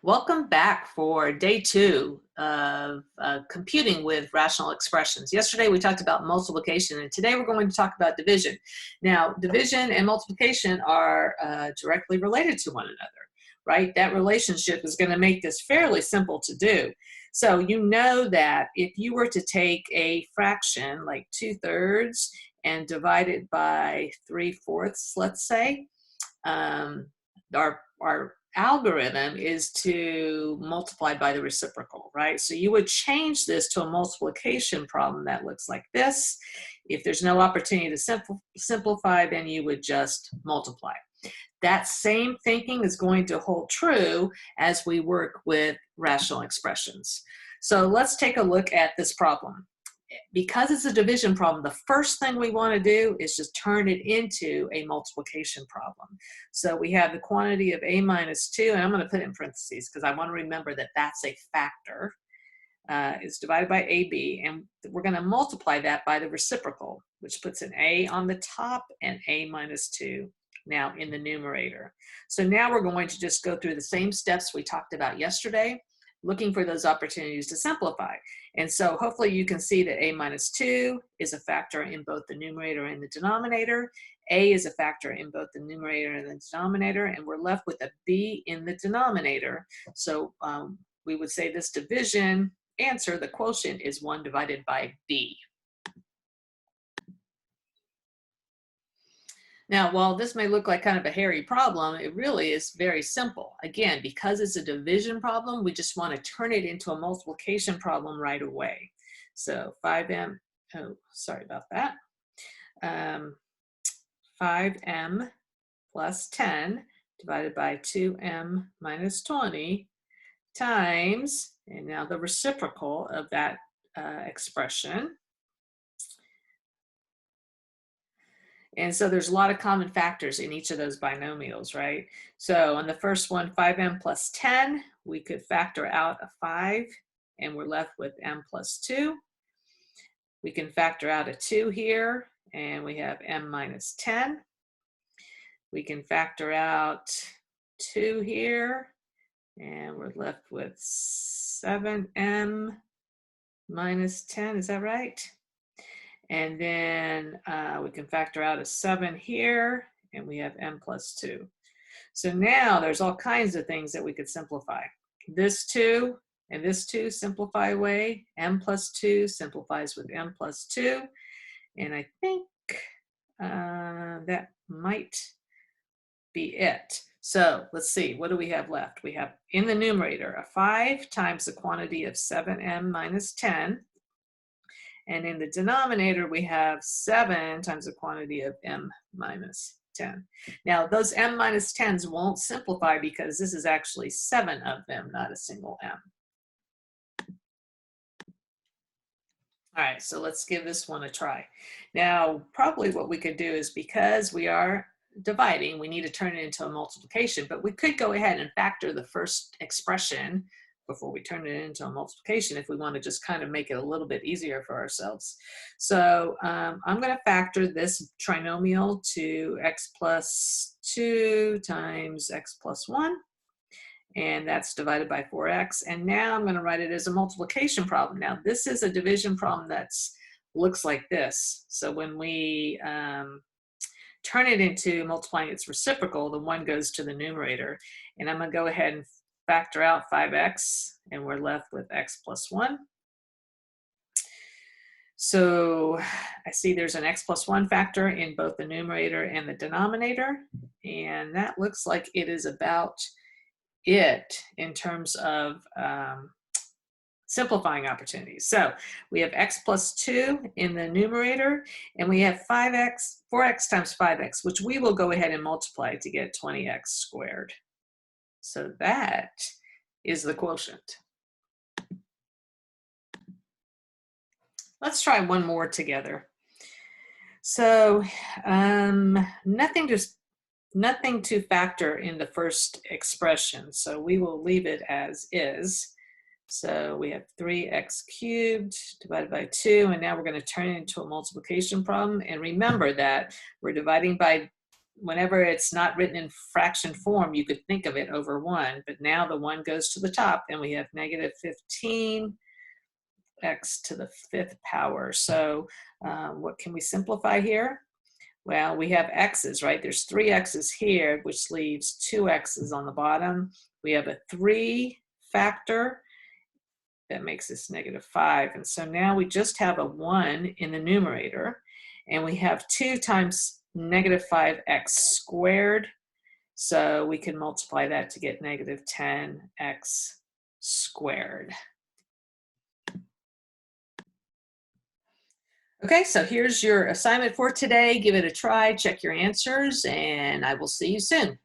Welcome back for day 2 of computing with rational expressions. Yesterday we talked about multiplication, and today we're going to talk about division. Now, division and multiplication are directly related to one another, right? That relationship is going to make this fairly simple to do. So you know that if you were to take a fraction like 2/3 and divide it by 3/4, let's say, our algorithm is to multiply by the reciprocal, right? So you would change this to a multiplication problem that looks like this. If there's no opportunity to simplify, then you would just multiply. That same thinking is going to hold true as we work with rational expressions. So let's take a look at this problem. Because it's a division problem, the first thing we want to do is just turn it into a multiplication problem. So we have the quantity of a minus 2, and I'm going to put it in parentheses because I want to remember that that's a factor. It's divided by ab, and we're going to multiply that by the reciprocal, which puts an a on the top and a minus 2 now in the numerator. So now we're going to just go through the same steps we talked about yesterday, looking for those opportunities to simplify. And so hopefully you can see that a minus 2 is a factor in both the numerator and the denominator. A is a factor in both the numerator and the denominator, and we're left with a b in the denominator. So we would say this division answer, the quotient, is 1 divided by b. Now, while this may look like kind of a hairy problem, it really is very simple. Again, because it's a division problem, we just want to turn it into a multiplication problem right away. So 5m, oh, sorry about that. 5m plus 10 divided by 2m minus 20 times, and now the reciprocal of that expression. And so there's a lot of common factors in each of those binomials, right? So on the first one, 5m plus 10, we could factor out a 5, and we're left with m plus 2. We can factor out a 2 here, and we have m minus 10. We can factor out 2 here, and we're left with 7m minus 10. Is that right? And then we can factor out a 7 here, and we have m plus 2. So now there's all kinds of things that we could simplify. This 2 and this 2 simplify away. M plus 2 simplifies with m plus 2. And I think that might be it. So let's see, what do we have left? We have in the numerator a 5 times the quantity of 7m minus 10. And in the denominator, we have 7 times the quantity of m minus 10. Now, those m minus 10s won't simplify because this is actually 7 of them, not a single m. All right, so let's give this one a try. Now, probably what we could do is, because we are dividing, we need to turn it into a multiplication, but we could go ahead and factor the first expression before we turn it into a multiplication if we want to just kind of make it a little bit easier for ourselves. So I'm going to factor this trinomial to x plus 2 times x plus 1, and that's divided by 4x. And now I'm going to write it as a multiplication problem. Now, this is a division problem that looks like this. So when we turn it into multiplying its reciprocal, the 1 goes to the numerator, and I'm going to go ahead and factor out 5x, and we're left with x plus 1. So I see there's an x plus 1 factor in both the numerator and the denominator, and that looks like it is about it in terms of simplifying opportunities. So we have x plus 2 in the numerator, and we have 4x times 5x, which we will go ahead and multiply to get 20x squared. So that is the quotient. Let's try one more together. So nothing to factor in the first expression, so we will leave it as is. So we have 3x cubed divided by 2, and now we're going to turn it into a multiplication problem. And remember that we're dividing by whenever it's not written in fraction form, you could think of it over 1, but now the 1 goes to the top, and we have negative 15 x to the 5th power. So what can we simplify here? Well, we have x's, right? There's 3 x's here, which leaves 2 x's on the bottom. We have a 3 factor that makes this negative 5. And so now we just have a 1 in the numerator, and we have 2 times negative 5x squared. So we can multiply that to get negative 10x squared. Okay, so here's your assignment for today. Give it a try, check your answers, and I will see you soon.